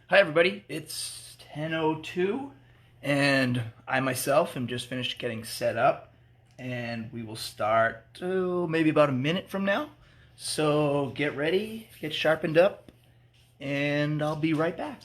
Hi everybody, it's 10:02 and I myself am just finished getting set up and we will start maybe about a minute from now. So get ready, get sharpened up, and I'll be right back.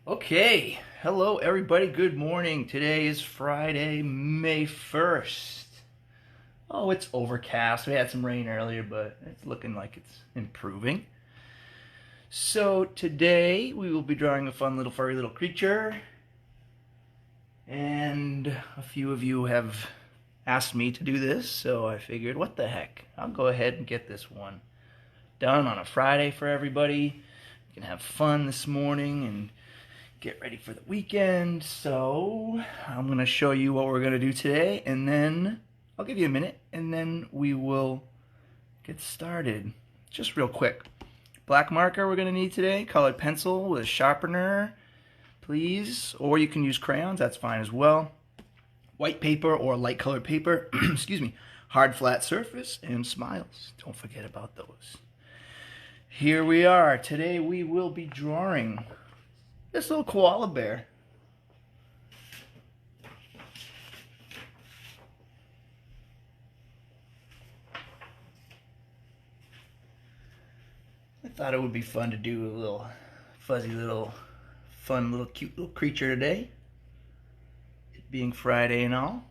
Okay, hello everybody, good morning. Today is Friday, May 1st. Oh, it's overcast. We had some rain earlier, but it's looking like it's improving. So today we will be drawing a fun little furry little creature. And a few of you have asked me to do this, so I figured, what the heck? I'll go ahead and get this one done on a Friday for everybody. You can have fun this morning and get ready for the weekend. So I'm going to show you what we're going to do today, and then I'll give you a minute, and then we will get started. Just real quick. Black marker we're going to need today, colored pencil with a sharpener, please, or you can use crayons, that's fine as well. White paper or light colored paper, excuse me, hard flat surface, and smiles. Don't forget about those. Here we are. Today we will be drawing this little koala bear. I thought it would be fun to do a little fuzzy little fun little cute little creature today, it being Friday and all.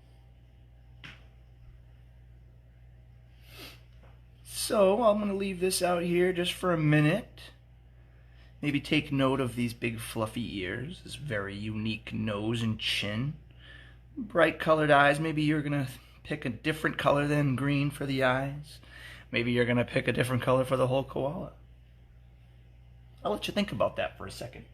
So I'm going to leave this out here just for a minute. Maybe take note of these big fluffy ears, this very unique nose and chin. Bright colored eyes. Maybe you're going to pick a different color than green for the eyes. Maybe you're going to pick a different color for the whole koala. I'll let you think about that for a second.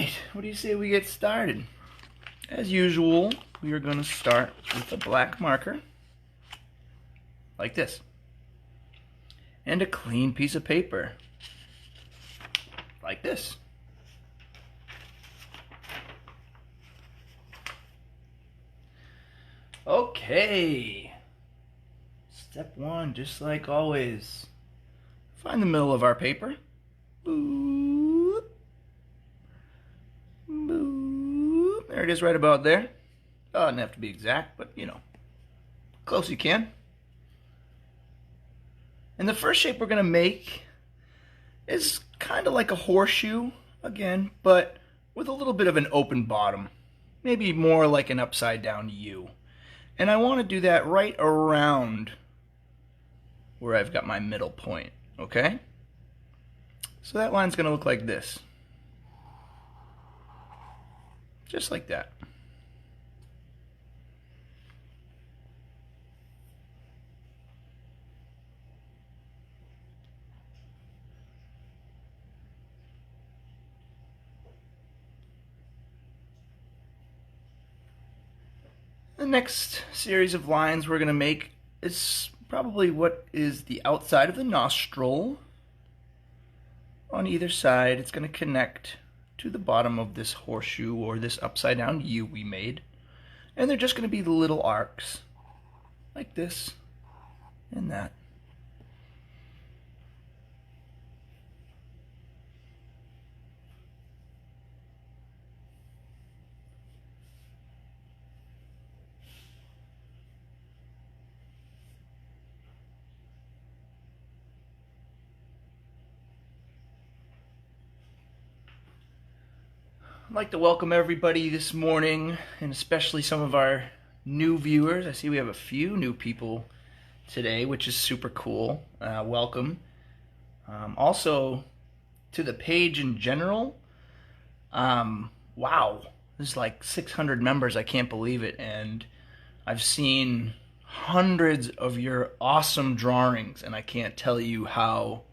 right, what do you say we get started? As usual, we are going to start with a black marker, like this, and a clean piece of paper, like this. Okay, step one, just like always, find the middle of our paper. Boop. Boop. There it is, right about there. Oh, it doesn't have to be exact, but you know, close you can. And the first shape we're going to make is kind of like a horseshoe, again, but with a little bit of an open bottom. Maybe more like an upside down U. And I want to do that right around where I've got my middle point, okay? So that line's going to look like this. Just like that. The next series of lines we're going to make is probably what is the outside of the nostril. On either side, it's going to connect to the bottom of this horseshoe or this upside down U we made. And they're just going to be little arcs, like this and that. I'd like to welcome everybody this morning, and especially some of our new viewers. I see we have a few new people today, which is super cool. Welcome. Also, to the page in general, wow, there's like 600 members. I can't believe it. And I've seen hundreds of your awesome drawings, and I can't tell you how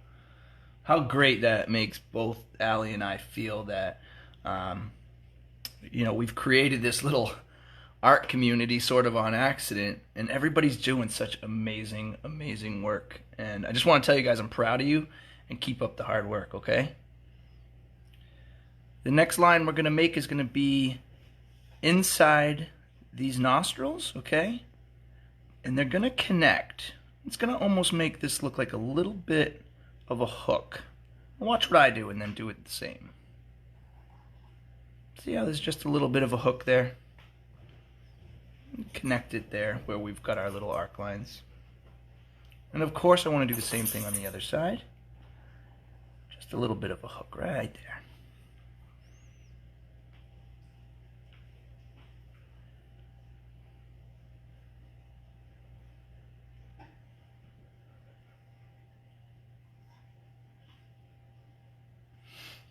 great that makes both Allie and I feel that you know, we've created this little art community sort of on accident, and everybody's doing such amazing work. And I just want to tell you guys I'm proud of you, and keep up the hard work, okay? The next line we're going to make is going to be inside these nostrils, okay? And they're going to connect. It's going to almost make this look like a little bit of a hook. Watch what I do and then do it the same. See how there's just a little bit of a hook there? Connect it there where we've got our little arc lines. And of course I want to do the same thing on the other side. Just a little bit of a hook right there.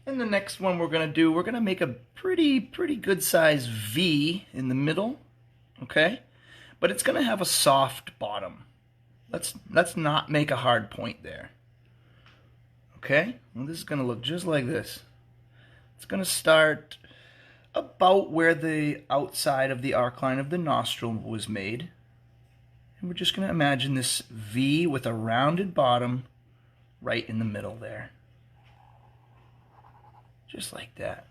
And the next one we're going to do, we're going to make a pretty good size V in the middle, okay? But it's going to have a soft bottom. Let's not make a hard point there. Okay? Well, this is going to look just like this. It's going to start about where the outside of the arc line of the nostril was made. And we're just going to imagine this V with a rounded bottom right in the middle there. Just like that.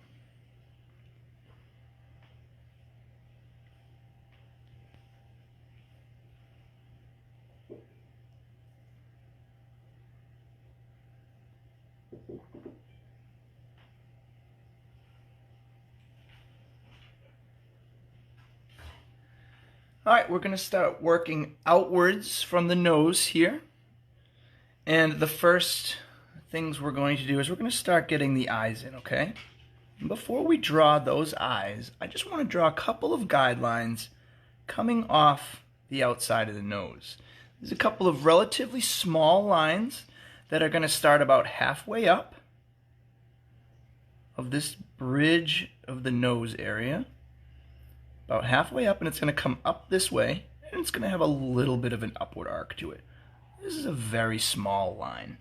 All right, we're going to start working outwards from the nose here. And the first things we're going to do is we're going to start getting the eyes in, okay? And before we draw those eyes, I just want to draw a couple of guidelines coming off the outside of the nose. There's a couple of relatively small lines that are going to start about halfway up of this bridge of the nose area. About halfway up, and it's going to come up this way, and it's going to have a little bit of an upward arc to it. This is a very small line.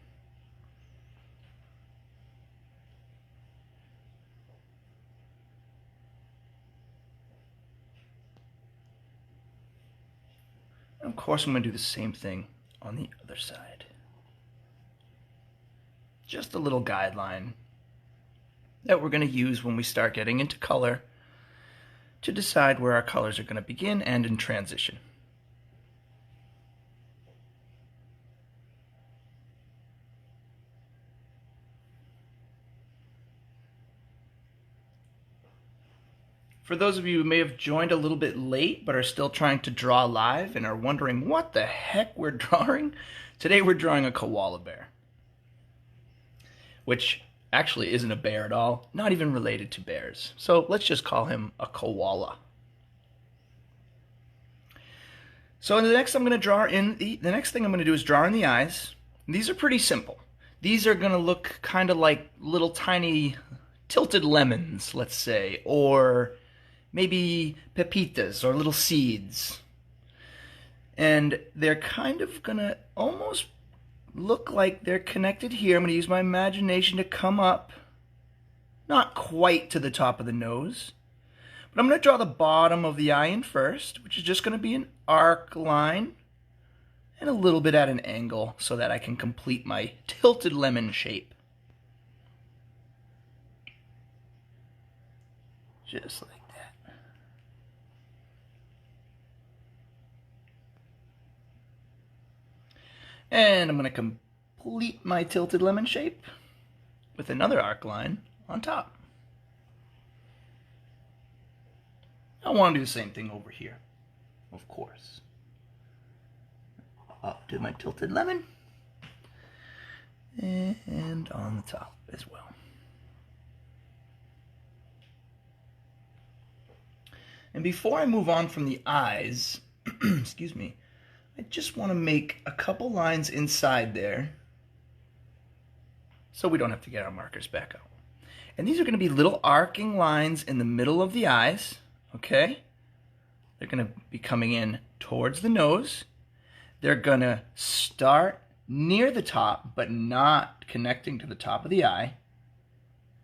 And of course, I'm going to do the same thing on the other side. Just a little guideline that we're going to use when we start getting into color to decide where our colors are going to begin and in transition. For those of you who may have joined a little bit late but are still trying to draw live and are wondering what the heck we're drawing, today we're drawing a koala bear. Which actually isn't a bear at all, not even related to bears. So let's just call him a koala. So the next thing I'm going to do is draw in the eyes. These are pretty simple. These are going to look kind of like little tiny tilted lemons, let's say, or maybe pepitas or little seeds. And they're kind of going to almost look like they're connected here. I'm going to use my imagination to come up, not quite to the top of the nose, but I'm going to draw the bottom of the eye in first, which is just going to be an arc line and a little bit at an angle so that I can complete my tilted lemon shape. Just like that. And I'm going to complete my tilted lemon shape with another arc line on top. I want to do the same thing over here, of course. Up to my tilted lemon and on the top as well. And before I move on from the eyes, excuse me, I just want to make a couple lines inside there so we don't have to get our markers back out. And these are going to be little arcing lines in the middle of the eyes, okay? They're going to be coming in towards the nose. They're going to start near the top, but not connecting to the top of the eye.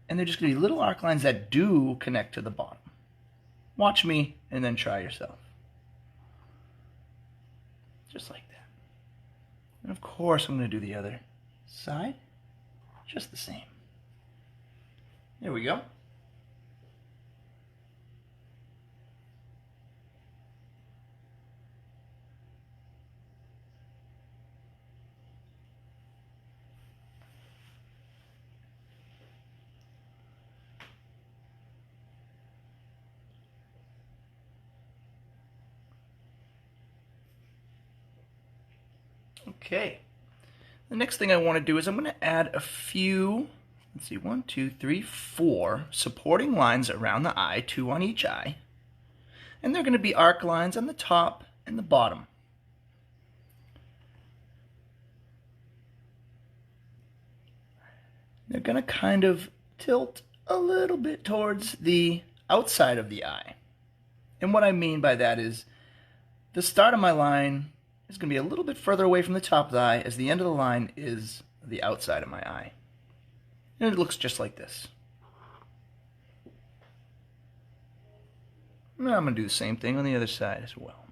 And they're just going to be little arc lines that do connect to the bottom. Watch me and then try yourself. Just like that. And of course I'm going to do the other side just the same. There we go. Okay, the next thing I want to do is I'm going to add a few, let's see, 1, 2, 3, 4 supporting lines around the eye, 2 on each eye. And they're going to be arc lines on the top and the bottom. They're going to kind of tilt a little bit towards the outside of the eye. And what I mean by that is the start of my line is going to be a little bit further away from the top of the eye as the end of the line is the outside of my eye. And it looks just like this. And I'm going to do the same thing on the other side as well.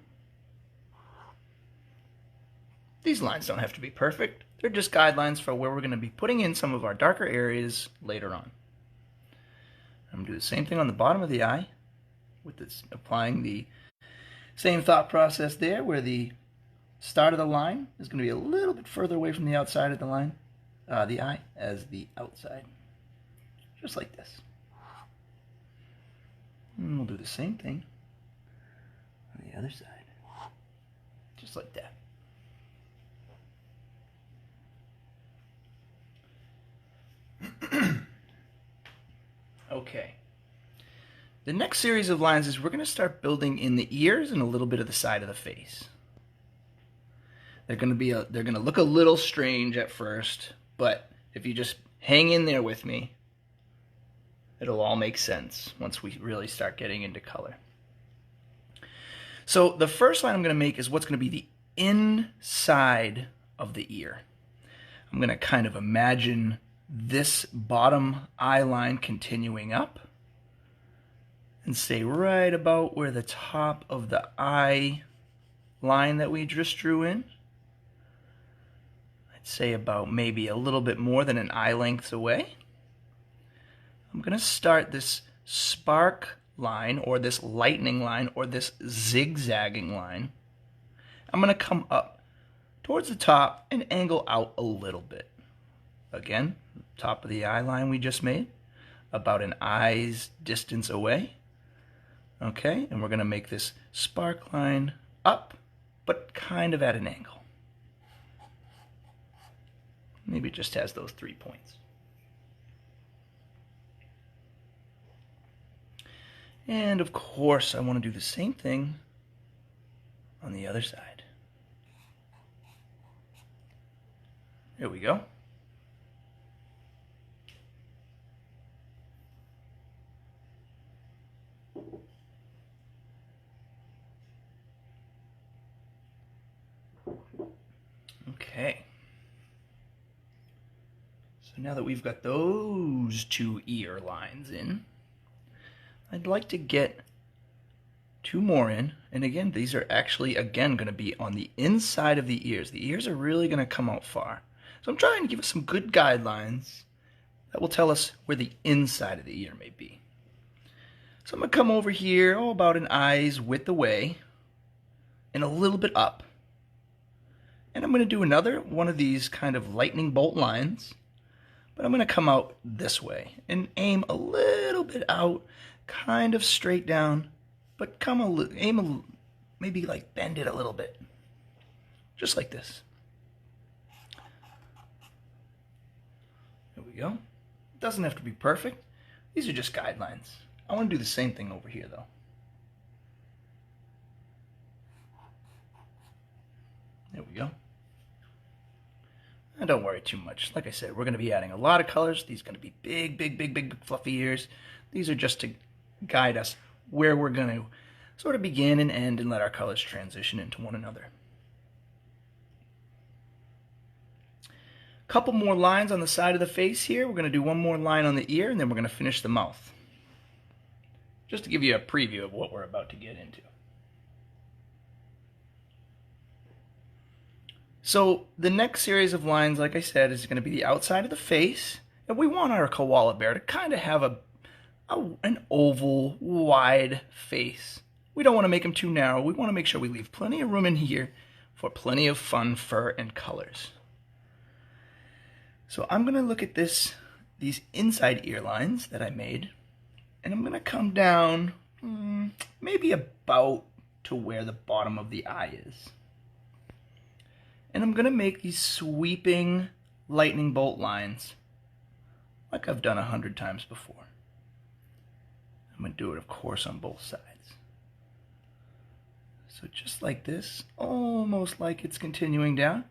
These lines don't have to be perfect. They're just guidelines for where we're going to be putting in some of our darker areas later on. I'm going to do the same thing on the bottom of the eye, with this, applying the same thought process there, where the start of the line is going to be a little bit further away from the outside of the line, the eye, as the outside. Just like this. And we'll do the same thing on the other side. Just like that. Okay. The next series of lines is we're going to start building in the ears and a little bit of the side of the face. They're going to look a little strange at first, but if you just hang in there with me, it'll all make sense once we really start getting into color. So the first line I'm going to make is what's going to be the inside of the ear. I'm going to kind of imagine this bottom eye line continuing up and stay right about where the top of the eye line that we just drew in. I'd say about maybe a little bit more than an eye length away. I'm going to start this spark line, or this lightning line, or this zigzagging line. I'm going to come up towards the top and angle out a little bit. Again, top of the eye line we just made, about an eye's distance away. Okay, and we're going to make this spark line up, but kind of at an angle. Maybe it just has those 3 points. And of course, I want to do the same thing on the other side. There we go. Okay. So now that we've got those 2 ear lines in, I'd like to get 2 more in. And again, these are actually, again, going to be on the inside of the ears. The ears are really going to come out far. So I'm trying to give us some good guidelines that will tell us where the inside of the ear may be. So I'm going to come over here, about an eye's width away, and a little bit up. And I'm going to do another one of these kind of lightning bolt lines, but I'm going to come out this way and aim a little bit out, kind of straight down, but maybe like bend it a little bit, just like this. There we go. It doesn't have to be perfect. These are just guidelines. I want to do the same thing over here though. There we go. And don't worry too much. Like I said, we're going to be adding a lot of colors. These are going to be big, big, big, big, fluffy ears. These are just to guide us where we're going to sort of begin and end and let our colors transition into one another. A couple more lines on the side of the face here. We're going to do one more line on the ear, and then we're going to finish the mouth. Just to give you a preview of what we're about to get into. So the next series of lines, like I said, is going to be the outside of the face. And we want our koala bear to kind of have an oval, wide face. We don't want to make him too narrow. We want to make sure we leave plenty of room in here for plenty of fun fur and colors. So I'm going to look at these inside ear lines that I made. And I'm going to come down maybe about to where the bottom of the eye is. And I'm going to make these sweeping lightning bolt lines like I've done 100 times before. I'm going to do it, of course, on both sides. So just like this, almost like it's continuing down.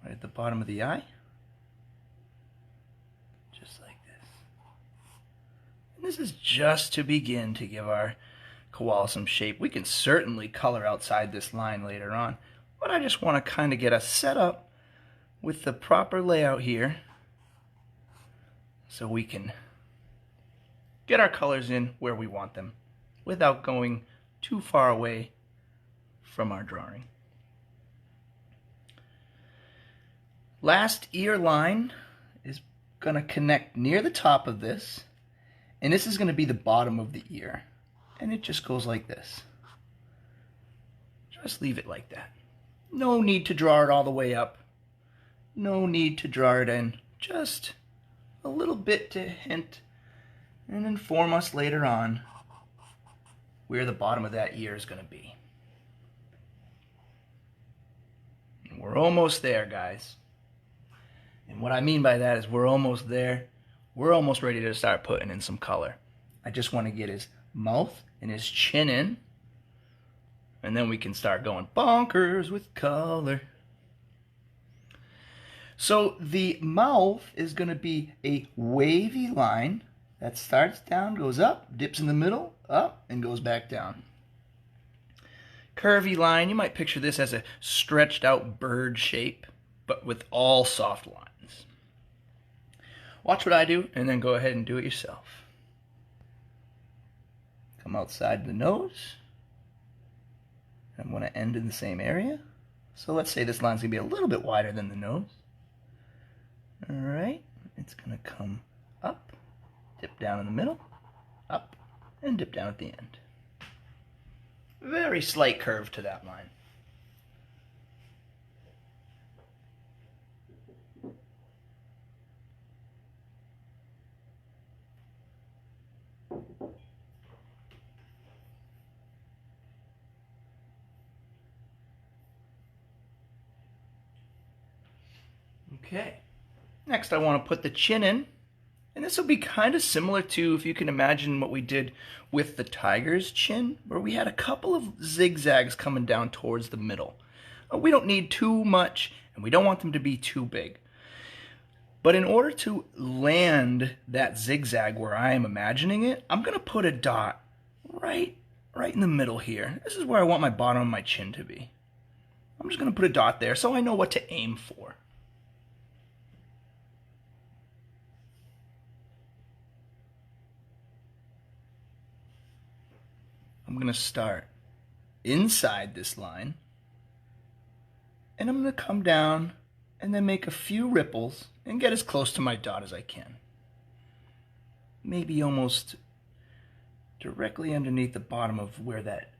Right at the bottom of the eye. Just like this. And this is just to begin to give our koala some shape. We can certainly color outside this line later on, but I just want to kind of get us set up with the proper layout here so we can get our colors in where we want them without going too far away from our drawing. Last ear line is going to connect near the top of this, and this is going to be the bottom of the ear. And it just goes like this. Just leave it like that. No need to draw it all the way up. No need to draw it in. Just a little bit to hint and inform us later on where the bottom of that ear is going to be. And we're almost there, guys. And what I mean by that is we're almost there. We're almost ready to start putting in some color. I just want to get his mouth and his chin in, and then we can start going bonkers with color. So the mouth is going to be a wavy line that starts down, goes up, dips in the middle, up, and goes back down. Curvy line, you might picture this as a stretched out bird shape, but with all soft lines. Watch what I do, and then go ahead and do it yourself. Come outside the nose. I'm going to end in the same area. So let's say this line's going to be a little bit wider than the nose. All right, it's going to come up, dip down in the middle, up, and dip down at the end. Very slight curve to that line. Okay, next I want to put the chin in, and this will be kind of similar to, if you can imagine, what we did with the tiger's chin, where we had a couple of zigzags coming down towards the middle. We don't need too much, and we don't want them to be too big. But in order to land that zigzag where I am imagining it, I'm going to put a dot right in the middle here. This is where I want my bottom of my chin to be. I'm just going to put a dot there so I know what to aim for. I'm going to start inside this line, and I'm going to come down and then make a few ripples and get as close to my dot as I can. Maybe almost directly underneath the bottom of where that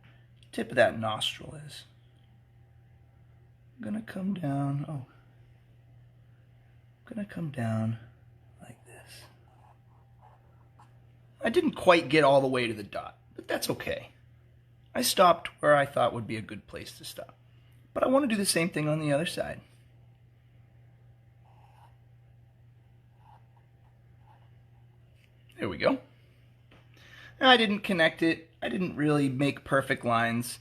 tip of that nostril is. I'm going to come down, I'm going to come down like this. I didn't quite get all the way to the dot, but that's okay. I stopped where I thought would be a good place to stop. But I want to do the same thing on the other side. There we go. Now, I didn't connect it. I didn't really make perfect lines.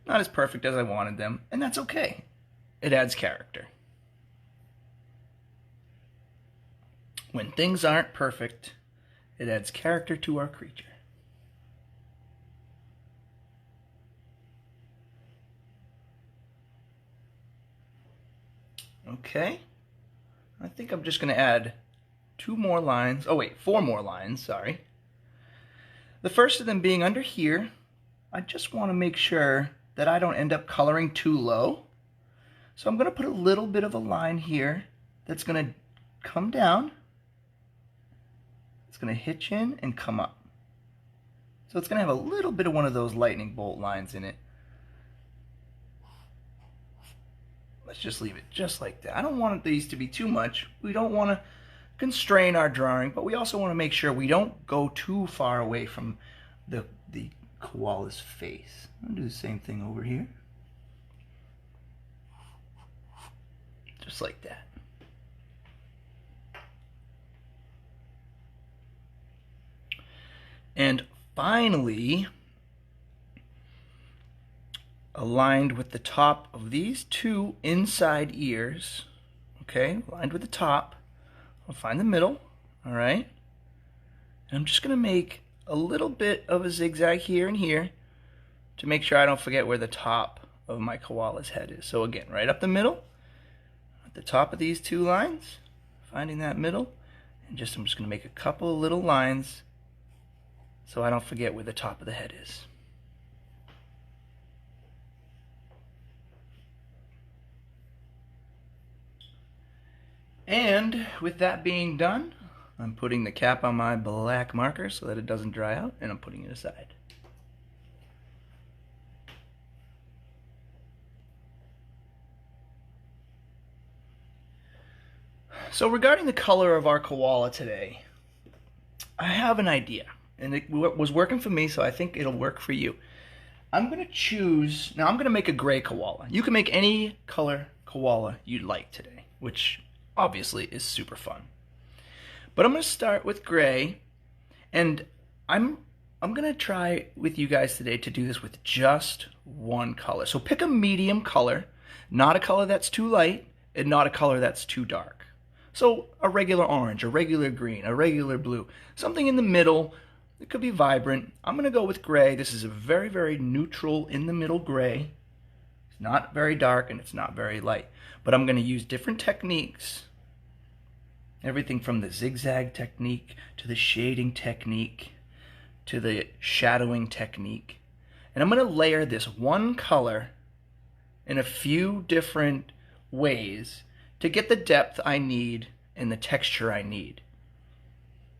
Not as perfect as I wanted them, and that's okay. It adds character. When things aren't perfect, it adds character to our creature. Okay, I think I'm just going to add 4 more lines, sorry. The first of them being under here. I just want to make sure that I don't end up coloring too low. So I'm going to put a little bit of a line here that's going to come down. It's going to hitch in and come up. So it's going to have a little bit of one of those lightning bolt lines in it. Let's just leave it just like that. I don't want these to be too much. We don't want to constrain our drawing, but we also want to make sure we don't go too far away from the koala's face. I'll do the same thing over here. Just like that. And finally, aligned with the top of these 2 inside ears, okay, aligned with the top, I'll find the middle, all right, and I'm just going to make a little bit of a zigzag here and here to make sure I don't forget where the top of my koala's head is. So again, right up the middle, at the top of these 2 lines, finding that middle, and I'm just going to make a couple of little lines so I don't forget where the top of the head is. And with that being done, I'm putting the cap on my black marker so that it doesn't dry out, and I'm putting it aside. So regarding the color of our koala today, I have an idea, and it was working for me, so I think it'll work for you. I'm going to choose, now I'm going to make a gray koala. You can make any color koala you'd like today, which obviously is super fun. But I'm going to start with gray, and I'm going to try with you guys today to do this with just one color. So pick a medium color, not a color that's too light, and not a color that's too dark. So a regular orange, a regular green, a regular blue, something in the middle. It could be vibrant. I'm going to go with gray. This is a very, very neutral in the middle gray. It's not very dark and it's not very light. But I'm going to use different techniques. Everything from the zigzag technique to the shading technique to the shadowing technique. And I'm going to layer this one color in a few different ways to get the depth I need and the texture I need.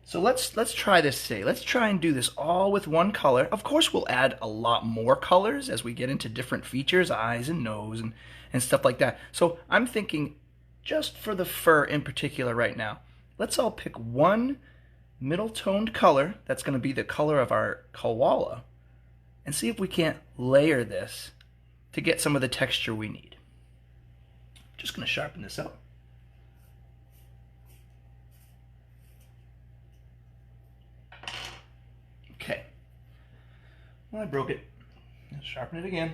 So let's try this today. Let's try and do this all with one color. Of course, we'll add a lot more colors as we get into different features, eyes and nose and stuff like that. So I'm thinking just for the fur in particular right now, let's all pick one middle toned color that's going to be the color of our koala and see if we can't layer this to get some of the texture we need. Just going to sharpen this up. Okay. Well, I broke it. Let's sharpen it again.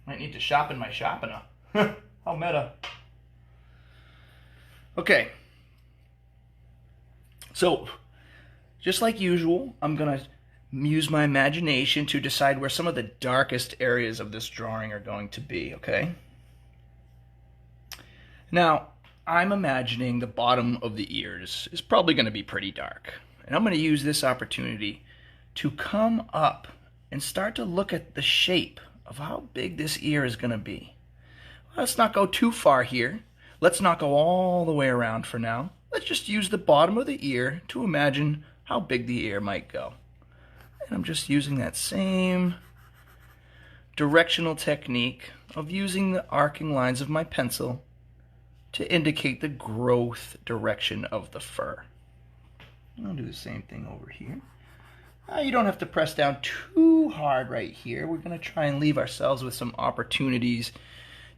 Might need to sharpen my sharpener. How meta. Okay. So, just like usual, I'm going to use my imagination to decide where some of the darkest areas of this drawing are going to be, okay? Now, I'm imagining the bottom of the ears is probably going to be pretty dark. And I'm going to use this opportunity to come up and start to look at the shape of how big this ear is going to be. Let's not go too far here. Let's not go all the way around for now. Let's just use the bottom of the ear to imagine how big the ear might go. And I'm just using that same directional technique of using the arcing lines of my pencil to indicate the growth direction of the fur. I'll do the same thing over here. You don't have to press down too hard right here. We're going to try and leave ourselves with some opportunities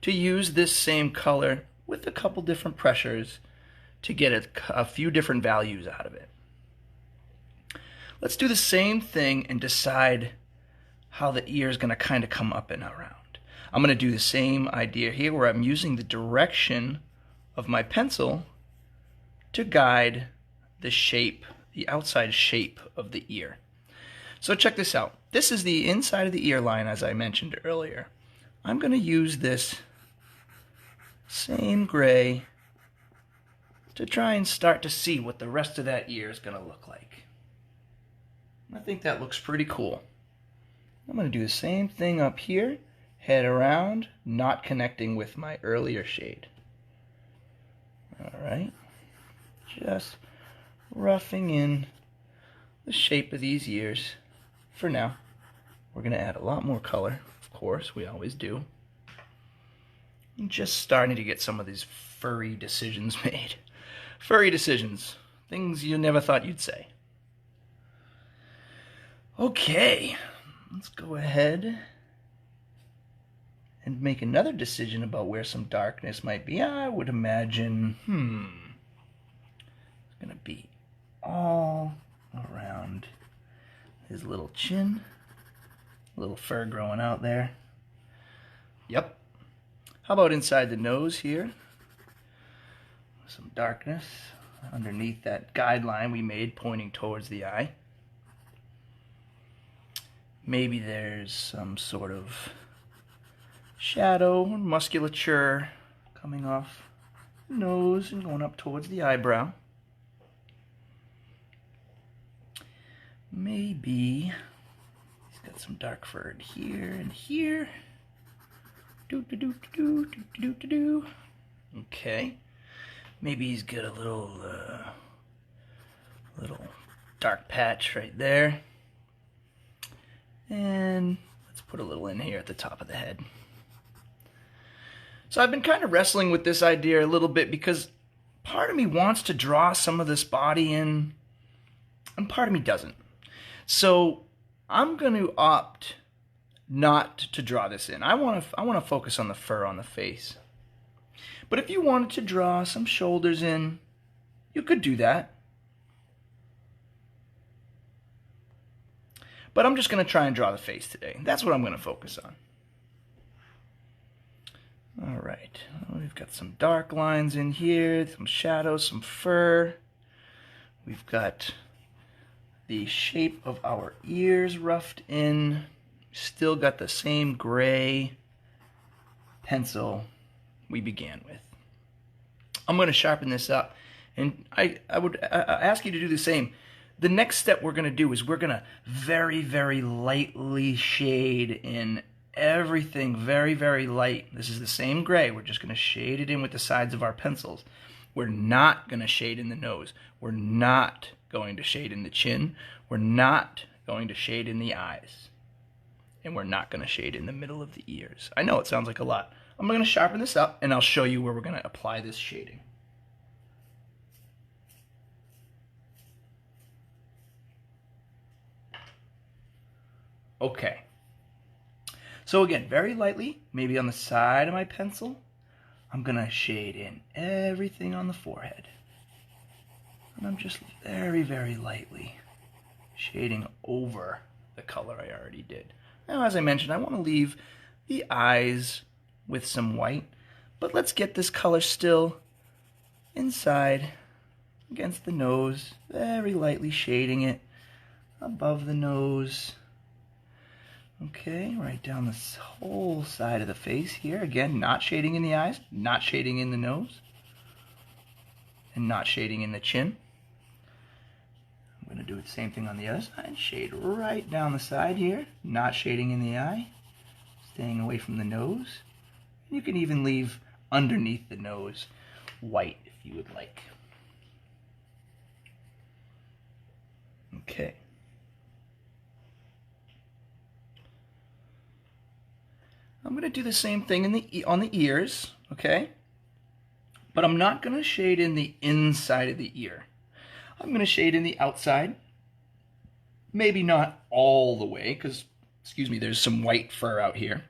to use this same color with a couple different pressures to get a few different values out of it. Let's do the same thing and decide how the ear is going to kind of come up and around. I'm going to do the same idea here where I'm using the direction of my pencil to guide the shape, the outside shape of the ear. So check this out. This is the inside of the ear line, as I mentioned earlier. I'm going to use this same gray to try and start to see what the rest of that ear is going to look like. I think that looks pretty cool. I'm going to do the same thing up here, head around, not connecting with my earlier shade. Alright, just roughing in the shape of these ears for now. We're going to add a lot more color, of course, we always do. I'm just starting to get some of these furry decisions made. Furry decisions, things you never thought you'd say. Okay, let's go ahead and make another decision about where some darkness might be. I would imagine, it's going to be all around his little chin. Little fur growing out there. Yep. How about inside the nose here? Some darkness underneath that guideline we made pointing towards the eye. Maybe there's some sort of shadow or musculature coming off the nose and going up towards the eyebrow. Maybe he's got some dark fur here and here. Okay. Maybe he's got a little dark patch right there. And let's put a little in here at the top of the head. So I've been kind of wrestling with this idea a little bit because part of me wants to draw some of this body in and part of me doesn't. So I'm going to opt not to draw this in. I want to focus on the fur on the face. But if you wanted to draw some shoulders in, you could do that. But I'm just going to try and draw the face today. That's what I'm going to focus on. All right, we've got some dark lines in here, some shadows, some fur. We've got the shape of our ears roughed in. Still got the same gray pencil we began with. I'm going to sharpen this up, and I would ask you to do the same. the next step we're going to do is we're going to very, very lightly shade in everything, very, very light. This is the same gray. We're just going to shade it in with the sides of our pencils. We're not going to shade in the nose. We're not going to shade in the chin. We're not going to shade in the eyes. And we're not going to shade in the middle of the ears. I know it sounds like a lot. I'm going to sharpen this up, and I'll show you where we're going to apply this shading. Okay. So again, very lightly, maybe on the side of my pencil, I'm going to shade in everything on the forehead. And I'm just very, very lightly shading over the color I already did. Now, as I mentioned, I want to leave the eyes with some white, but let's get this color still inside against the nose, very lightly shading it above the nose. Okay, right down this whole side of the face here. Again, not shading in the eyes, not shading in the nose, and not shading in the chin. I'm going to do the same thing on the other side. Shade right down the side here, not shading in the eye, staying away from the nose. You can even leave underneath the nose white if you would like. Okay. I'm going to do the same thing on the ears, okay? But I'm not going to shade in the inside of the ear. I'm going to shade in the outside. Maybe not all the way, because, excuse me, there's some white fur out here.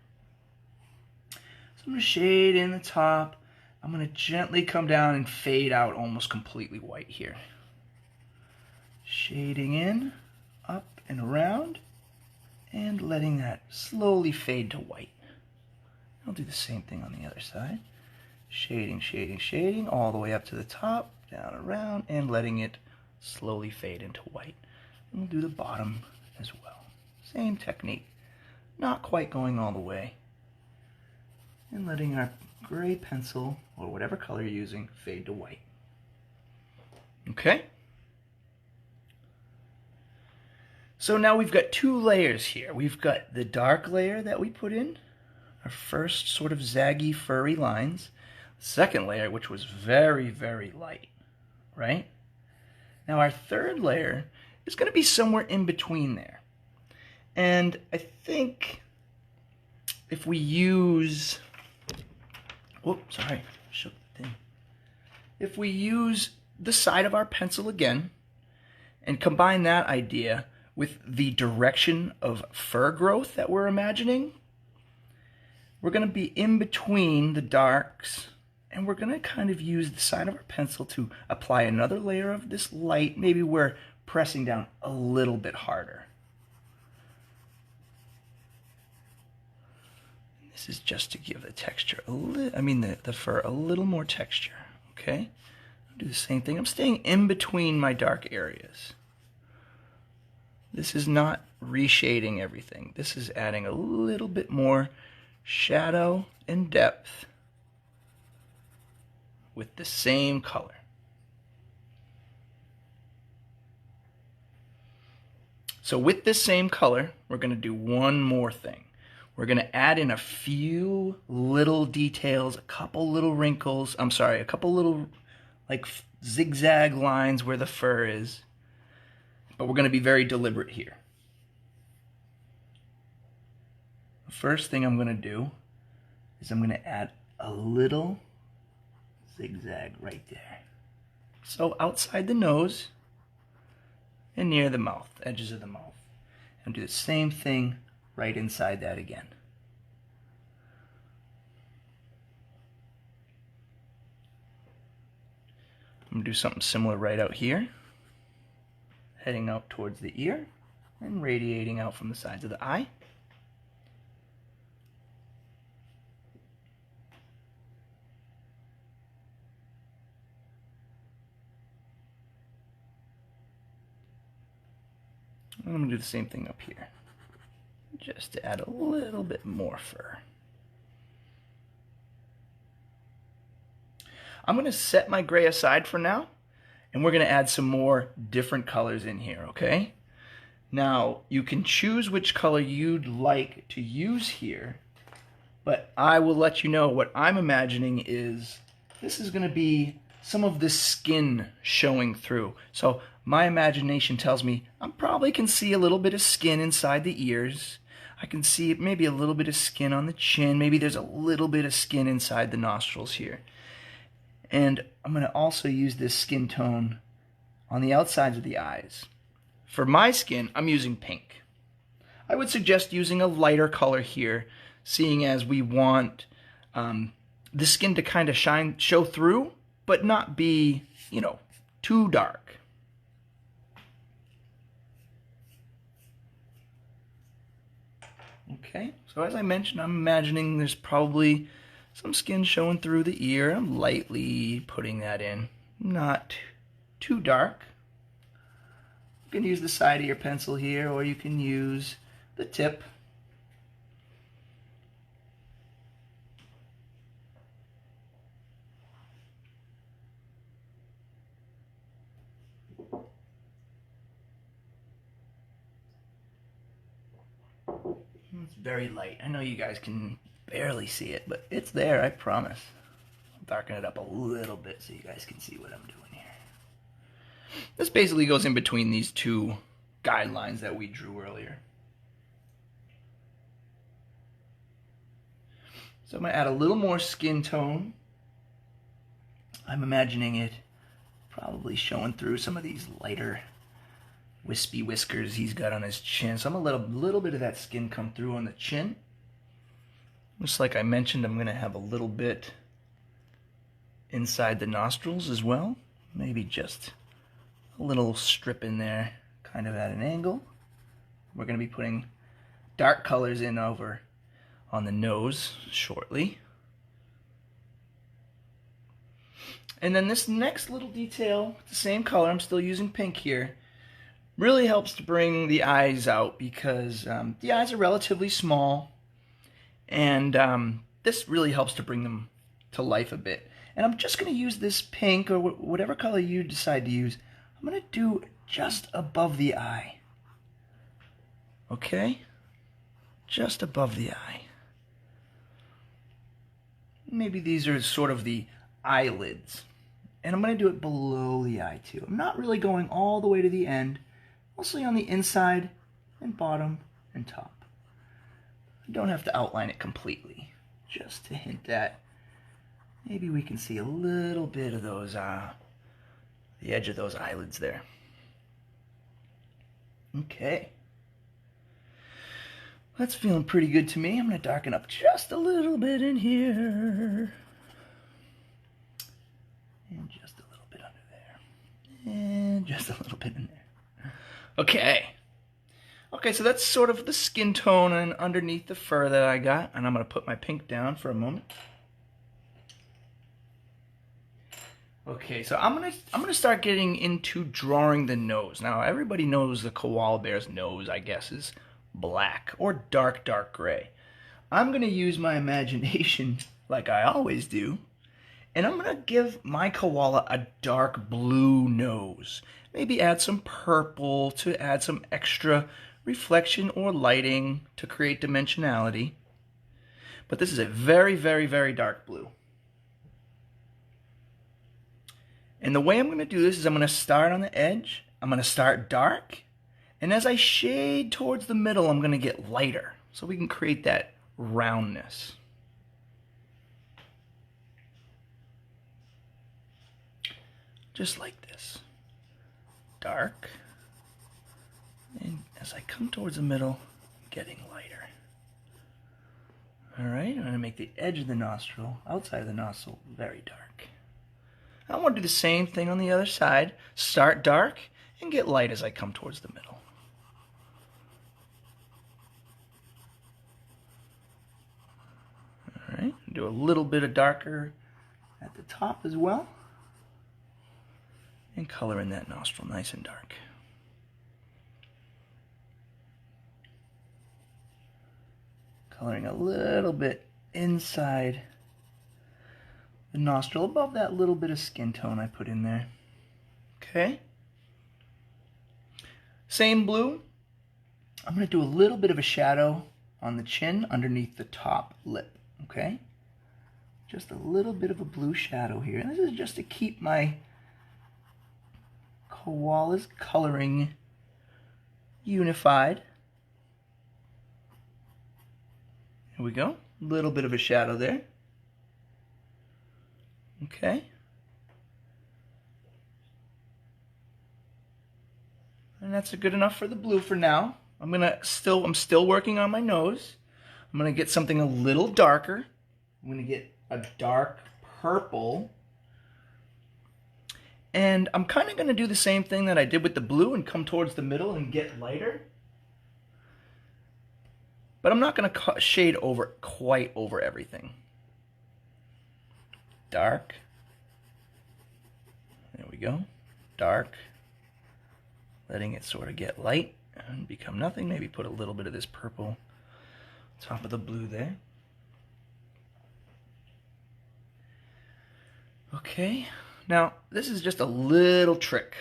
So I'm going to shade in the top. I'm going to gently come down and fade out almost completely white here. Shading in, up and around, and letting that slowly fade to white. I'll do the same thing on the other side. Shading, shading, shading, all the way up to the top, down around, and letting it slowly fade into white. And we'll do the bottom as well. Same technique. Not quite going all the way. And letting our gray pencil, or whatever color you're using, fade to white. Okay? So now we've got two layers here. We've got the dark layer that we put in, our first sort of zaggy, furry lines. Second layer, which was very, very light, right? Now our third layer is going to be somewhere in between there. And I think if we use, whoops, sorry, shook the thing. If we use the side of our pencil again and combine that idea with the direction of fur growth that we're imagining, we're going to be in between the darks, and we're going to kind of use the side of our pencil to apply another layer of this light. Maybe we're pressing down a little bit harder. This is just to give the texture the fur a little more texture. Okay, I'll do the same thing. I'm staying in between my dark areas. This is not reshading everything. This is adding a little bit more shadow and depth with the same color. So with this same color, we're going to do one more thing. We're going to add in a few little details, a couple little wrinkles, a couple little like zigzag lines where the fur is. But we're going to be very deliberate here. The first thing I'm going to do is I'm going to add a little zigzag right there. So outside the nose and near the mouth, edges of the mouth. And do the same thing right inside that again. I'm going to do something similar right out here, heading out towards the ear and radiating out from the sides of the eye. I'm going to do the same thing up here, just to add a little bit more fur. I'm going to set my gray aside for now, And we're going to add some more different colors in here, okay? Now, you can choose which color you'd like to use here, but I will let you know what I'm imagining is this is going to be some of the skin showing through. So my imagination tells me I probably can see a little bit of skin inside the ears. I can see maybe a little bit of skin on the chin. Maybe there's a little bit of skin inside the nostrils here. And I'm going to also use this skin tone on the outsides of the eyes. For my skin, I'm using pink. I would suggest using a lighter color here, seeing as we want the skin to kind of show through, but not be, you know, too dark. Okay, so as I mentioned, I'm imagining there's probably some skin showing through the ear. I'm lightly putting that in, not too dark. You can use the side of your pencil here, or you can use the tip. It's very light. I know you guys can barely see it, but it's there, I promise. I'll darken it up a little bit so you guys can see what I'm doing here. This basically goes in between these two guidelines that we drew earlier. So I'm going to add a little more skin tone. I'm imagining it probably showing through some of these lighter wispy whiskers he's got on his chin. So I'm going to let a little bit of that skin come through on the chin. Just like I mentioned, I'm going to have a little bit inside the nostrils as well. Maybe just a little strip in there, kind of at an angle. We're going to be putting dark colors in over on the nose shortly. And then this next little detail, the same color, I'm still using pink here, really helps to bring the eyes out because the eyes are relatively small, and this really helps to bring them to life a bit. And I'm just going to use this pink, or whatever color you decide to use, I'm going to do just above the eye. Okay? Just above the eye. Maybe these are sort of the eyelids. And I'm going to do it below the eye too. I'm not really going all the way to the end, mostly on the inside and bottom and top. I don't have to outline it completely, just to hint at maybe we can see a little bit of those, the edge of those eyelids there. Okay. That's feeling pretty good to me. I'm going to darken up just a little bit in here. And just a little bit under there. And just a little bit in there. Okay. Okay, so that's sort of the skin tone and underneath the fur that I got. And I'm going to put my pink down for a moment. Okay, so I'm gonna start getting into drawing the nose. Now, everybody knows the koala bear's nose, I guess, is black or dark gray. I'm gonna use my imagination like I always do, and I'm gonna give my koala a dark blue nose. Maybe add some purple to add some extra reflection or lighting to create dimensionality. But this is a very, very, very dark blue. And the way I'm going to do this is I'm going to start on the edge, I'm going to start dark, and as I shade towards the middle, I'm going to get lighter, so we can create that roundness. Just like this. Dark, and as I come towards the middle, getting lighter. Alright, I'm going to make the edge of the nostril, outside of the nostril, very dark. I want to do the same thing on the other side. Start dark and get light as I come towards the middle. Alright, do a little bit of darker at the top as well. And color in that nostril nice and dark. Coloring a little bit inside the nostril above that little bit of skin tone I put in there. Okay. Same blue. I'm going to do a little bit of a shadow on the chin underneath the top lip. Okay. Just a little bit of a blue shadow here. And this is just to keep my koala's coloring unified. Here we go. A little bit of a shadow there. Okay. And that's good enough for the blue for now. I'm still working on my nose. I'm gonna get something a little darker. I'm gonna get a dark purple. And I'm kind of gonna do the same thing that I did with the blue and come towards the middle and get lighter. But I'm not gonna shade over quite over everything. Dark. There we go. Dark. Letting it sort of get light and become nothing. Maybe put a little bit of this purple top of the blue there. Okay, now this is just a little trick.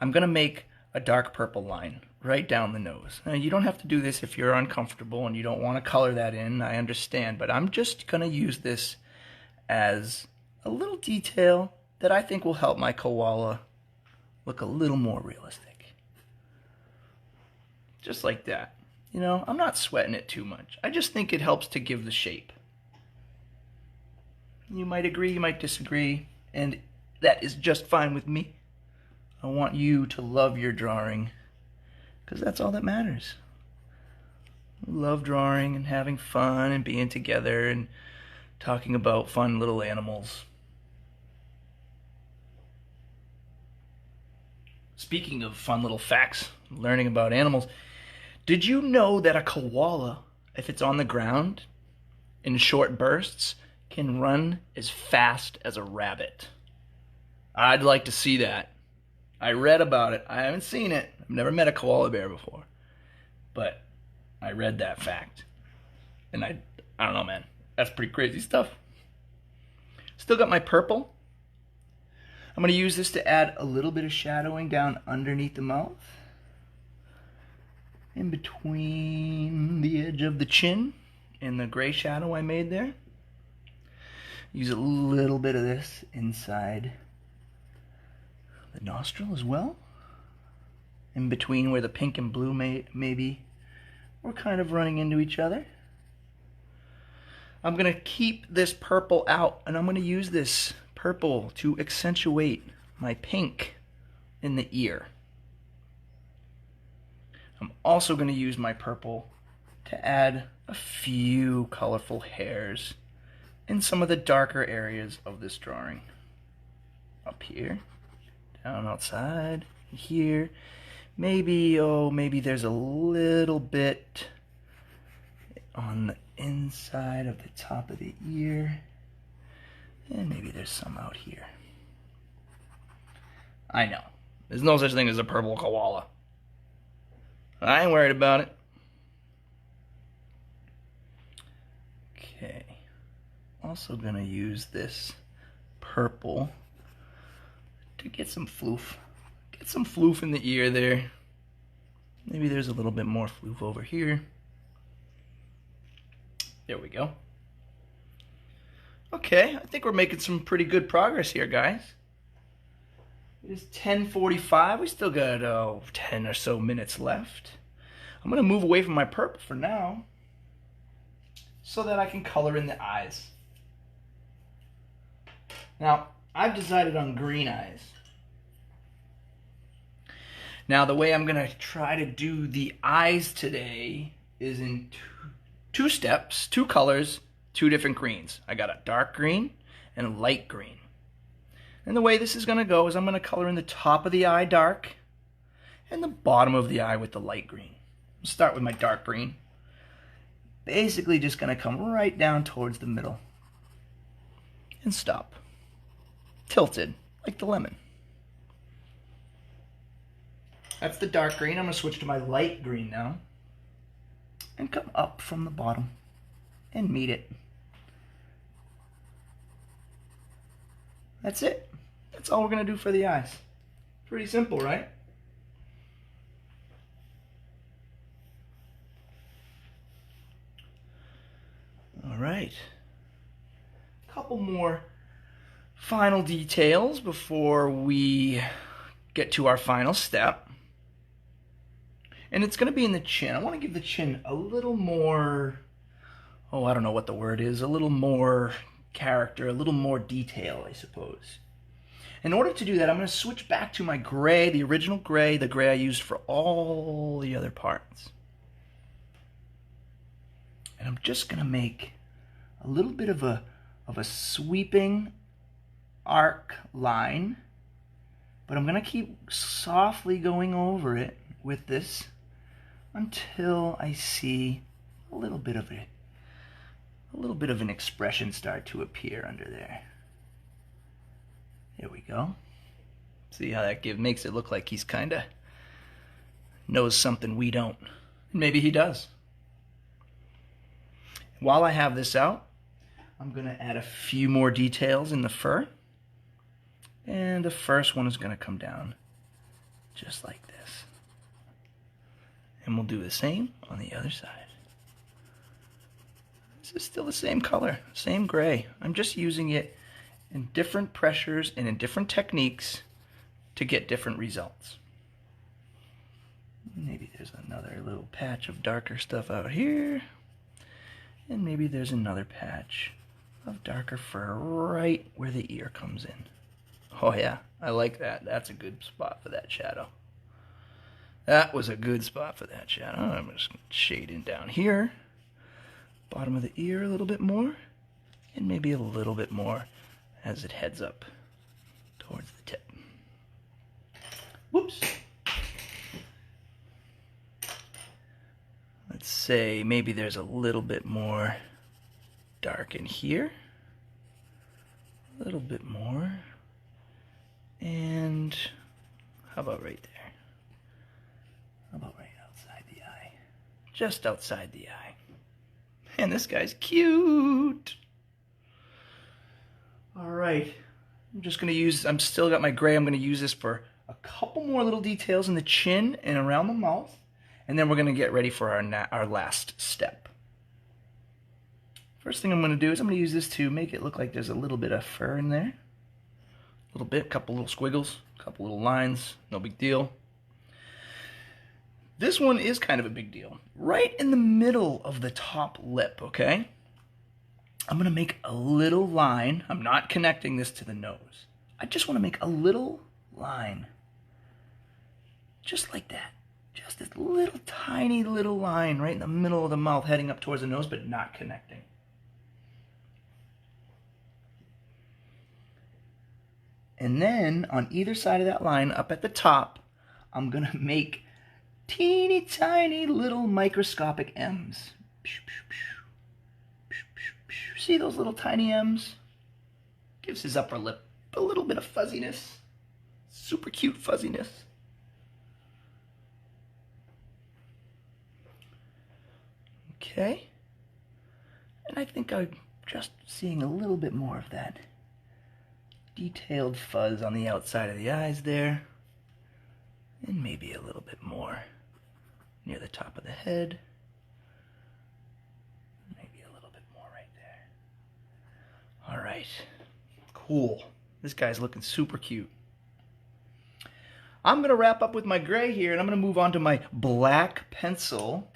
I'm gonna make a dark purple line right down the nose. Now you don't have to do this if you're uncomfortable and you don't want to color that in, I understand, but I'm just gonna use this as a little detail that I think will help my koala look a little more realistic. Just like that. You know, I'm not sweating it too much. I just think it helps to give the shape. You might agree, you might disagree, and that is just fine with me. I want you to love your drawing, because that's all that matters. We love drawing and having fun and being together and talking about fun little animals. Speaking of fun little facts, learning about animals, did you know that a koala, if it's on the ground in short bursts, can run as fast as a rabbit? I'd like to see that. I read about it. I haven't seen it. I've never met a koala bear before. But I read that fact. And I don't know, man. That's pretty crazy stuff. Still got my purple. I'm going to use this to add a little bit of shadowing down underneath the mouth. In between the edge of the chin and the gray shadow I made there. Use a little bit of this inside the nostril as well. In between where the pink and blue maybe we're kind of running into each other. I'm going to keep this purple out, and I'm going to use this purple to accentuate my pink in the ear. I'm also going to use my purple to add a few colorful hairs in some of the darker areas of this drawing. Up here, down outside, here. Maybe, maybe there's a little bit on the inside of the top of the ear. And maybe there's some out here. I know. There's no such thing as a purple koala. I ain't worried about it. Okay. Also gonna use this purple to get some floof. Get some floof in the ear there. Maybe there's a little bit more floof over here. There we go. Okay, I think we're making some pretty good progress here, guys. It is 10:45. We still got 10 or so minutes left. I'm going to move away from my purple for now so that I can color in the eyes. Now, I've decided on green eyes. Now, the way I'm going to try to do the eyes today is in two steps, two colors, two different greens. I got a dark green and a light green. And the way this is going to go is I'm going to color in the top of the eye dark and the bottom of the eye with the light green. I'll start with my dark green. Basically just going to come right down towards the middle and stop. Tilted, like the lemon. That's the dark green. I'm going to switch to my light green now and come up from the bottom and meet it. That's it. That's all we're gonna do for the eyes. Pretty simple, right? All right. Couple more final details before we get to our final step. And it's going to be in the chin. I want to give the chin a little more, oh, I don't know what the word is, a little more character, a little more detail, I suppose. In order to do that, I'm going to switch back to my gray, the original gray, the gray I used for all the other parts. And I'm just going to make a little bit of a sweeping arc line, but I'm going to keep softly going over it with this until I see a little bit of an expression start to appear under there. There we go. See how that makes it look like he's kind of knows something we don't. Maybe he does. While I have this out, I'm going to add a few more details in the fur. And the first one is going to come down just like this. And we'll do the same on the other side. This is still the same color, same gray. I'm just using it in different pressures and in different techniques to get different results. Maybe there's another little patch of darker stuff out here. And maybe there's another patch of darker fur right where the ear comes in. Oh yeah, I like that. That's a good spot for that shadow. That was a good spot for that shadow. I'm just going to shade in down here. Bottom of the ear a little bit more. And maybe a little bit more as it heads up towards the tip. Whoops. Let's say maybe there's a little bit more dark in here. A little bit more. And how about right there? How about right outside the eye? Just outside the eye. And this guy's cute. All right. I'm just going to use, I'm still got my gray. I'm going to use this for a couple more little details in the chin and around the mouth. And then we're going to get ready for our last step. First thing I'm going to do is I'm going to use this to make it look like there's a little bit of fur in there. A little bit, couple little squiggles, couple little lines, no big deal. This one is kind of a big deal. Right in the middle of the top lip, okay? I'm going to make a little line. I'm not connecting this to the nose. I just want to make a little line. Just like that. Just this little tiny little line right in the middle of the mouth heading up towards the nose, but not connecting. And then on either side of that line, up at the top, I'm going to make teeny tiny little microscopic M's. See those little tiny M's? Gives his upper lip a little bit of fuzziness. Super cute fuzziness. Okay. And I think I'm just seeing a little bit more of that detailed fuzz on the outside of the eyes there. And maybe a little bit more near the top of the head. Maybe a little bit more right there. All right. Cool. This guy's looking super cute. I'm going to wrap up with my gray here, and I'm going to move on to my black pencil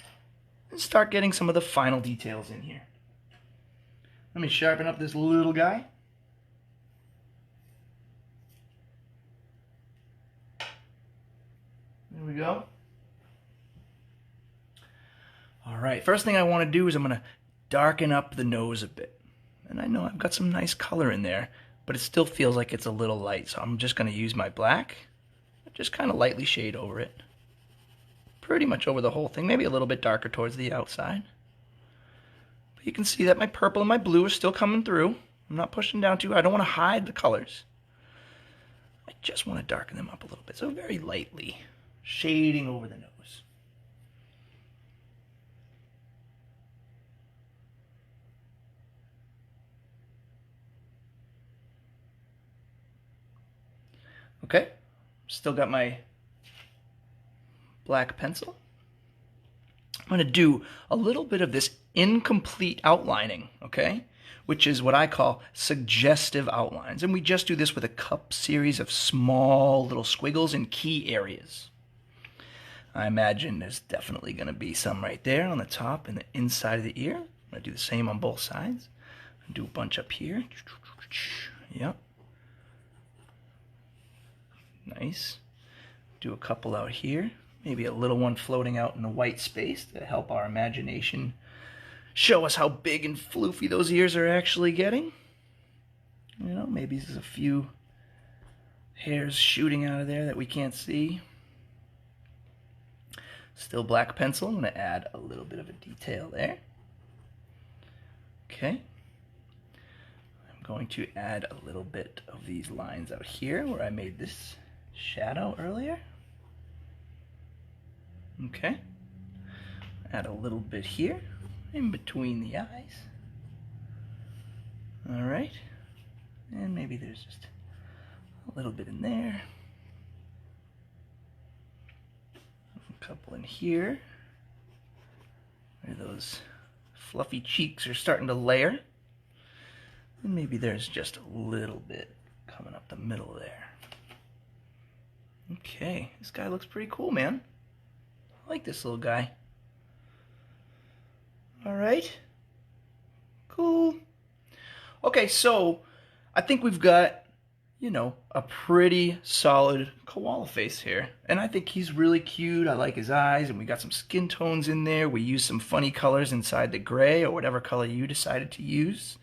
and start getting some of the final details in here. Let me sharpen up this little guy. There we go. All right, first thing I want to do is I'm going to darken up the nose a bit. And I know I've got some nice color in there, but it still feels like it's a little light. So I'm just going to use my black, just kind of lightly shade over it. Pretty much over the whole thing, maybe a little bit darker towards the outside. But you can see that my purple and my blue are still coming through. I'm not pushing down too hard. I don't want to hide the colors. I just want to darken them up a little bit, so very lightly shading over the nose. Okay, still got my black pencil. I'm going to do a little bit of this incomplete outlining, okay, which is what I call suggestive outlines. And we just do this with a cup series of small little squiggles in key areas. I imagine there's definitely going to be some right there on the top and the inside of the ear. I'm going to do the same on both sides. Do a bunch up here. Yep. Nice. Do a couple out here. Maybe a little one floating out in the white space to help our imagination show us how big and floofy those ears are actually getting. You know, maybe there's a few hairs shooting out of there that we can't see. Still black pencil. I'm going to add a little bit of a detail there. Okay. I'm going to add a little bit of these lines out here where I made this shadow earlier. Okay. Add a little bit here in between the eyes. All right. And maybe there's just a little bit in there. A couple in here. Where those fluffy cheeks are starting to layer. And maybe there's just a little bit coming up the middle there. Okay, this guy looks pretty cool, man. I like this little guy. All right. Cool. Okay, so I think we've got, you know, a pretty solid koala face here. And I think he's really cute. I like his eyes, and we got some skin tones in there. We used some funny colors inside the gray or whatever color you decided to use.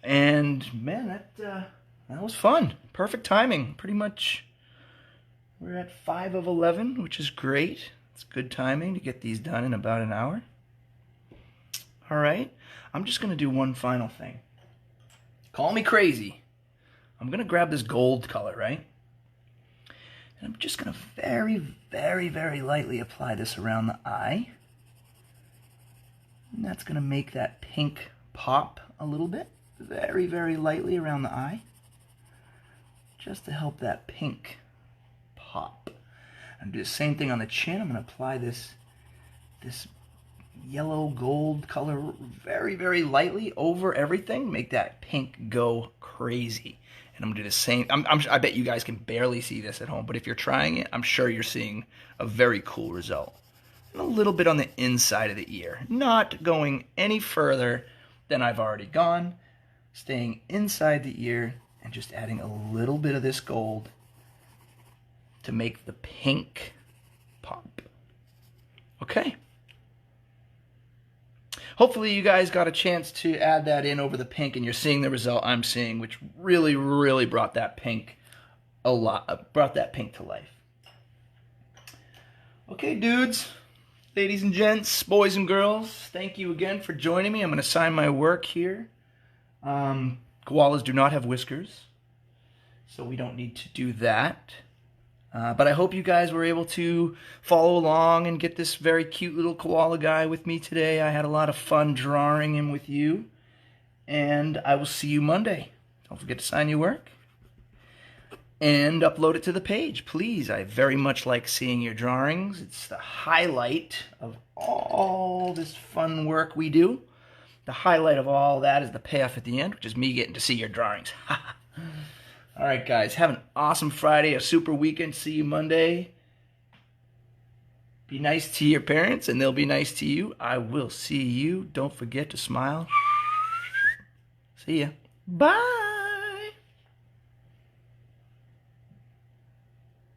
And man, that was fun. Perfect timing. Pretty much we're at 5 of 11, which is great. It's good timing to get these done in about an hour. All right, I'm just gonna do one final thing. Call me crazy. I'm gonna grab this gold color, right? And I'm just gonna very, very, very lightly apply this around the eye. And that's gonna make that pink pop a little bit. Very, very lightly around the eye. Just to help that pink pop. I'm gonna do the same thing on the chin. I'm gonna apply this yellow gold color very, very lightly over everything. Make that pink go crazy. And I'm gonna do the same. I bet you guys can barely see this at home, but if you're trying it, I'm sure you're seeing a very cool result. And a little bit on the inside of the ear. Not going any further than I've already gone. Staying inside the ear and just adding a little bit of this gold to make the pink pop. Okay. Hopefully you guys got a chance to add that in over the pink and you're seeing the result I'm seeing, which really, really brought that pink to life. Okay, dudes, ladies and gents, boys and girls, thank you again for joining me. I'm going to sign my work here. Koalas do not have whiskers, so we don't need to do that. But I hope you guys were able to follow along and get this very cute little koala guy with me today. I had a lot of fun drawing him with you. And I will see you Monday. Don't forget to sign your work. And upload it to the page, please. I very much like seeing your drawings. It's the highlight of all this fun work we do. The highlight of all that is the payoff at the end, which is me getting to see your drawings. All right, guys, have an awesome Friday, a super weekend. See you Monday. Be nice to your parents, and they'll be nice to you. I will see you. Don't forget to smile. See ya. Bye.